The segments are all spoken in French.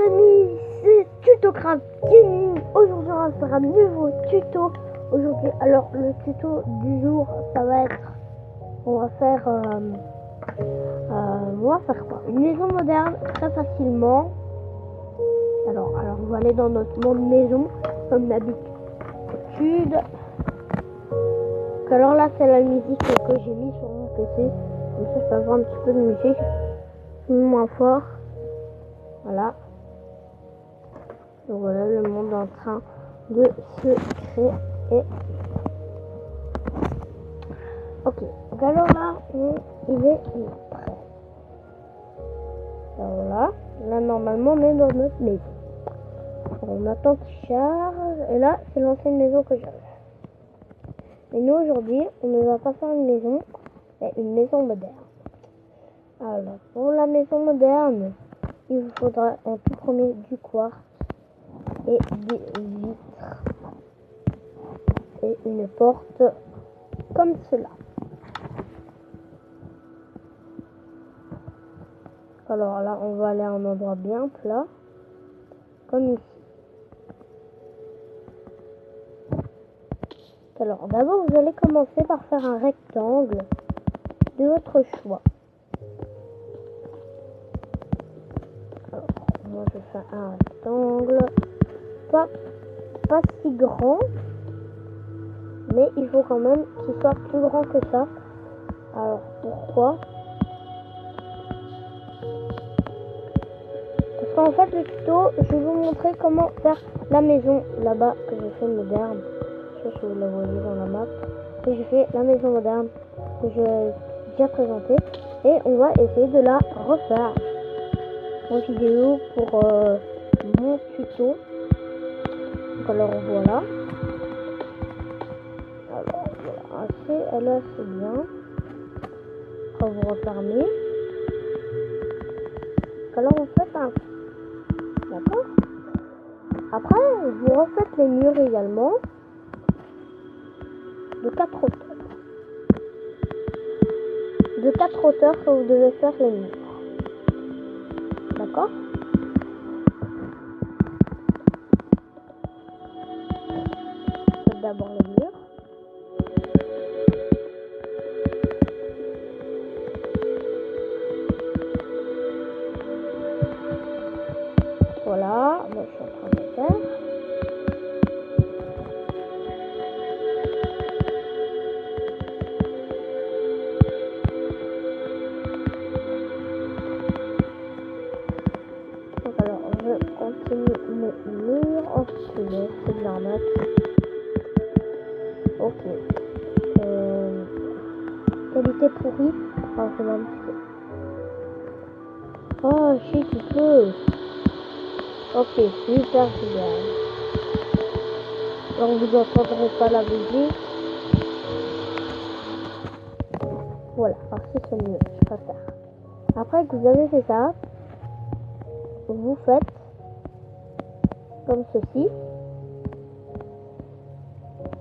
amis, c'est TutoCraft Gaming. Aujourd'hui on va faire un nouveau tuto. Aujourd'hui, alors le tuto du jour, ça va être, on va faire quoi? Une maison moderne très facilement. Alors on va aller dans notre monde maison comme d'habitude. Alors là c'est la musique que j'ai mis sur mon PC. Comme ça je peux avoir un petit peu de musique moins fort. Voilà. Donc voilà le monde en train de se créer. Ok, donc alors là, il est prêt. Alors là normalement on est dans notre maison. On attend qu'il charge. Et là c'est l'ancienne maison que j'avais. Et nous aujourd'hui, on ne va pas faire une maison, mais une maison moderne. Alors pour la maison moderne, il vous faudra en tout premier du quartz et des vitres et une porte comme cela. Alors là, on va aller à un endroit bien plat, comme ici. Alors d'abord, vous allez commencer par faire un rectangle de votre choix. Alors, moi je fais un rectangle, pas si grand, mais il faut quand même qu'il soit plus grand que ça. Alors pourquoi? Parce qu'en fait le tuto, je vais vous montrer comment faire la maison là-bas que j'ai fait moderne. Je sais pas si vous la voyez dans la map. Et j'ai fait la maison moderne que j'ai déjà présentée. Et on va essayer de la refaire en vidéo pour mon tuto. Donc alors voilà. Alors voilà, elle est assez bien. Après vous refermez. Alors vous faites un... D'accord. Après vous refaites les murs également. De 4 hauteurs. De 4 hauteurs que vous devez faire les murs. D'accord? Faites d'abord les murs. Voilà, moi je suis en train de faire. Donc alors je continue mes murs. Oh c'est de l'arnaque. Ok. Qualité pourrie. Oh c'est même. Oh chier tu peux. Ok, super génial. Donc vous n'entendrez pas la musique. Voilà, parce que c'est mieux, je préfère. Après que vous avez fait ça, vous faites comme ceci.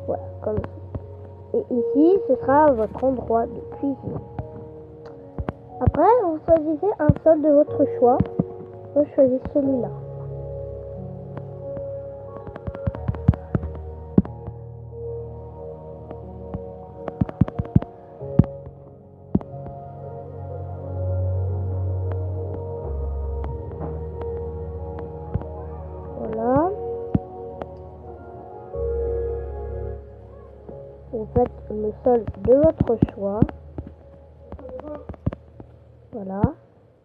Voilà, comme ceci. Et ici, ce sera votre endroit de cuisine. Après, vous choisissez un sol de votre choix. Moi, je choisis celui-là. Voilà. Vous faites le sol de votre choix. Voilà.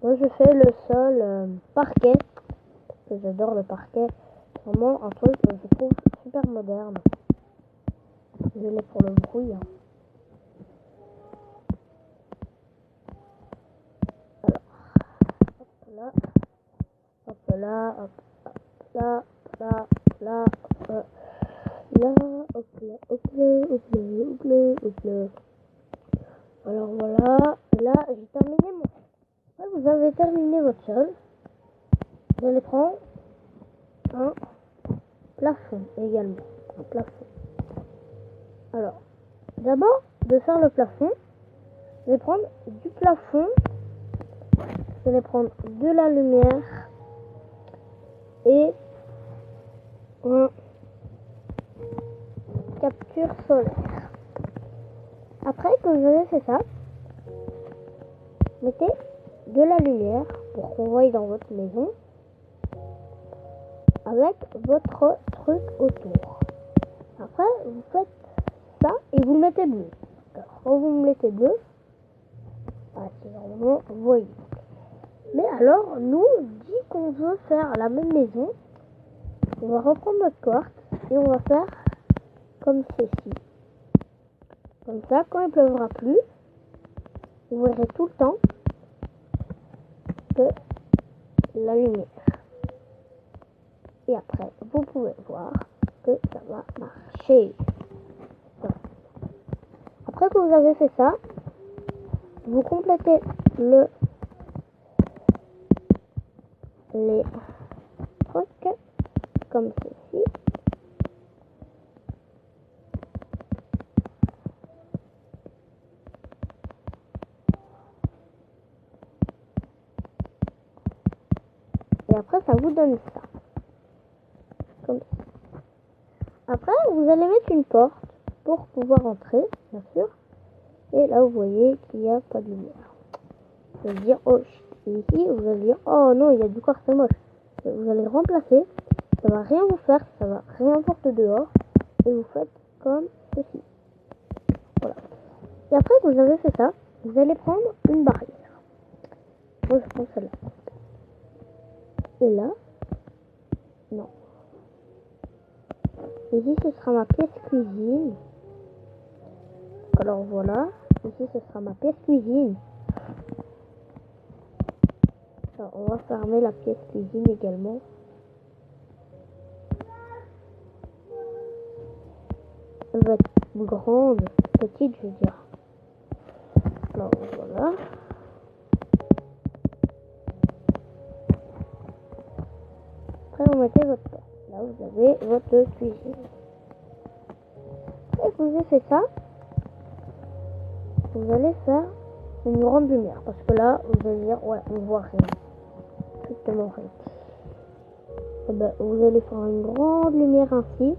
Moi, je fais le sol parquet. Parce que j'adore le parquet. C'est vraiment un truc que je trouve super moderne. Désolé pour le bruit. Hein. Alors, hop là, hop là, hop là, hop là, hop là, hop là, hop là, hop là, hop là, hop là. Alors voilà, là j'ai terminé mon... Vous avez terminé votre sol. Vous allez prendre un plafond également. Un plafond. Alors, d'abord, de faire le plafond, vous allez prendre du plafond. Vous allez prendre de la lumière et un capture solaire. Après que vous avez fait ça, mettez de la lumière pour qu'on voie dans votre maison avec votre truc autour. Après, vous faites ça et vous le mettez bleu. Alors, quand vous me mettez bleu, c'est normalement vous voyez. Mais alors, nous, dit qu'on veut faire la même maison, on va reprendre notre quartz et on va faire comme ceci. Comme ça, quand il pleuvra plus, vous verrez tout le temps que la lumière. Et après, vous pouvez voir que ça va marcher. Voilà. Après que vous avez fait ça, vous complétez les trucs comme ceci. Et après, ça vous donne ça. Comme ça. Après, vous allez mettre une porte pour pouvoir entrer, bien sûr. Et là, vous voyez qu'il n'y a pas de lumière. Vous allez dire, oh, et ici, vous allez dire, oh non, il y a du quartz, c'est moche. Et vous allez remplacer. Ça va rien vous faire, ça va rien porter dehors. Et vous faites comme ceci. Voilà. Et après que vous avez fait ça, vous allez prendre une barrière. Moi, je prends celle-là. Et là, non. Ici, ce sera ma pièce cuisine. Alors voilà, ici, ce sera ma pièce cuisine. Alors, on va fermer la pièce cuisine également. Elle va être grande, petite, je veux dire. Alors voilà. Après, vous mettez votre porte. Là, vous avez votre cuisine. Et que vous avez fait ça, vous allez faire une grande lumière. Parce que là, vous allez dire, ouais, on voit rien. Strictement rien. Et ben, vous allez faire une grande lumière ainsi.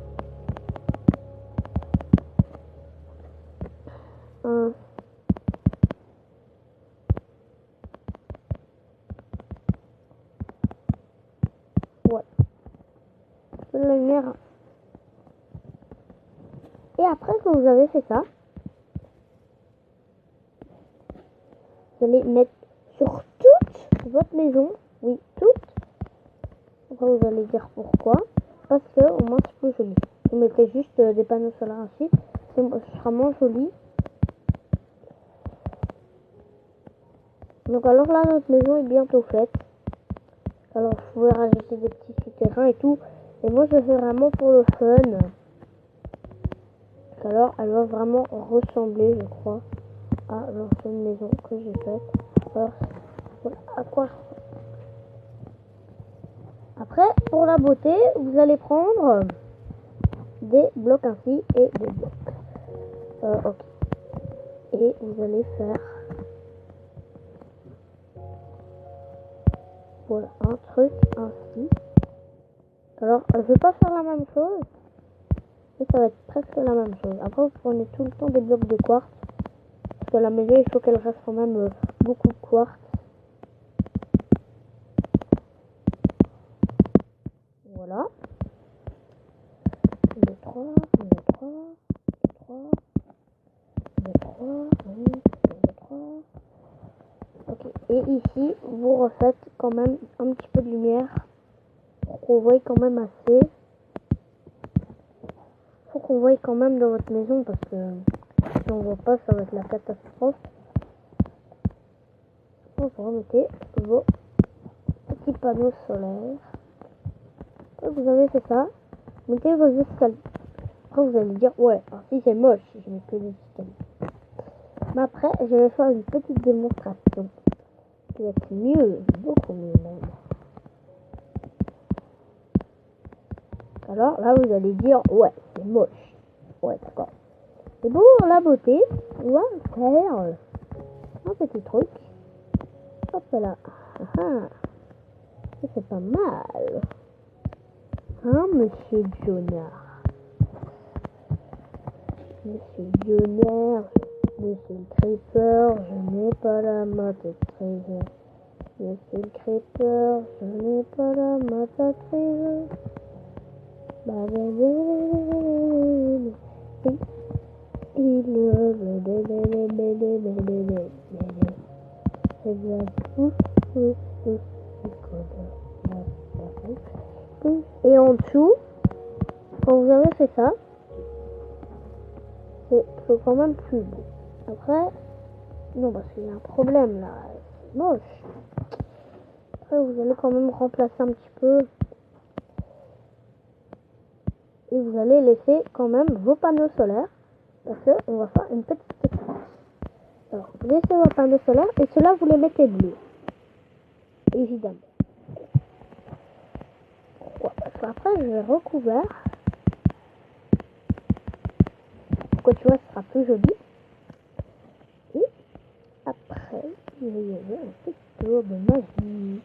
Ouais. La lumière. Et après que vous avez fait ça, vous allez mettre sur toute votre maison. Oui, toute. Après, vous allez dire pourquoi. Parce que au moins c'est plus joli. Vous mettez juste des panneaux solaires ainsi. Ce sera moins joli. Donc alors là, notre maison est bientôt faite. Alors vous pouvez rajouter des petits souterrains et tout. Et moi je fais vraiment pour le fun. Alors elle va vraiment ressembler, je crois, à l'ancienne maison que j'ai faite. Alors voilà à quoi. Après, pour la beauté, vous allez prendre des blocs ainsi et des blocs. Ok. Et vous allez faire voilà un truc ainsi. Alors, je vais pas faire la même chose, mais ça va être presque la même chose. Après, vous prenez tout le temps des blocs de quartz, parce que la maison, il faut qu'elle reste quand même beaucoup de quartz. Voilà. 1, 2, 3, 1, 2, 3, 3, 2, 3, 1, 2, 3. Ok. Et ici, vous refaites quand même un petit peu de lumière pour qu'on voie quand même assez. Faut qu'on voie quand même dans votre maison parce que si on voit pas, ça va être la catastrophe. Vous remettez vos petits panneaux solaires. Après, vous avez fait ça. Mettez vos escaliers. Après, vous allez dire, ouais, si c'est moche, je mets que des escaliers. Mais après, je vais faire une petite démonstration qui va être mieux, beaucoup mieux même. Alors là, vous allez dire, ouais, c'est moche. Ouais, d'accord. Et pour la beauté, on va faire un petit truc. Hop là. Ah, c'est pas mal. Hein, monsieur Jonard? Monsieur Jonard, monsieur le Creeper, je n'ai pas la main de trésor. Monsieur le Creeper, je n'ai pas la main de trésor. Et en dessous, quand vous avez fait ça, c'est quand même plus beau. Après, non, parce qu'il y a un problème là, c'est moche. Après, vous allez quand même remplacer un petit peu. Et vous allez laisser quand même vos panneaux solaires, parce qu'on va faire une petite séquence. Alors, vous laissez vos panneaux solaires, et ceux-là, vous les mettez bleus. Évidemment. Pourquoi? Parce qu'après, je vais recouvert. Pourquoi tu vois, ce sera plus joli. Et après, il y avait un petit tour de magie.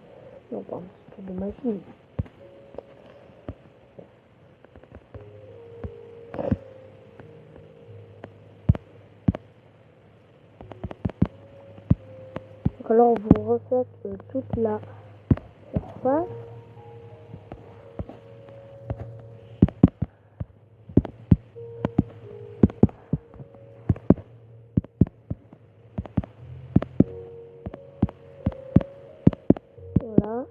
Non, pas un petit tour de magie. Donc alors, vous refaites toute la surface. Voilà.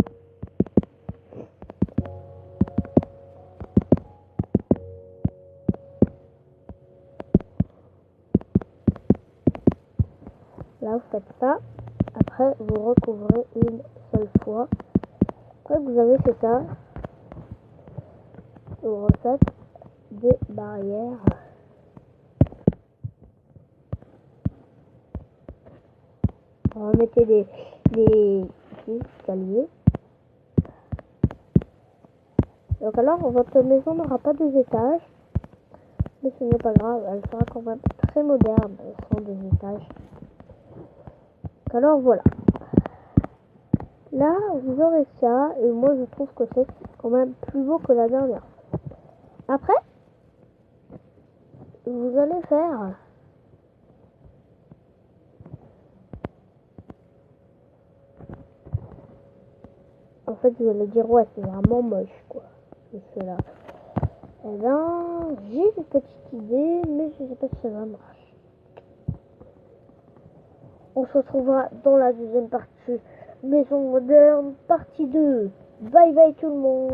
Là, vous faites ça. Après, vous recouvrez une seule fois. Après que vous avez fait ça, vous refaites des barrières. Vous remettez des escaliers. Donc alors, votre maison n'aura pas deux étages. Mais ce n'est pas grave, elle sera quand même très moderne sans deux étages. Donc alors voilà. Là, vous aurez ça, et moi je trouve que c'est quand même plus beau que la dernière fois. Après, vous allez faire en fait, vous allez dire ouais, c'est vraiment moche quoi, cela. Eh ben, j'ai une petite idée, mais je sais pas si ça va marcher. On se retrouvera dans la deuxième partie Maison Moderne, partie 2. Bye bye tout le monde.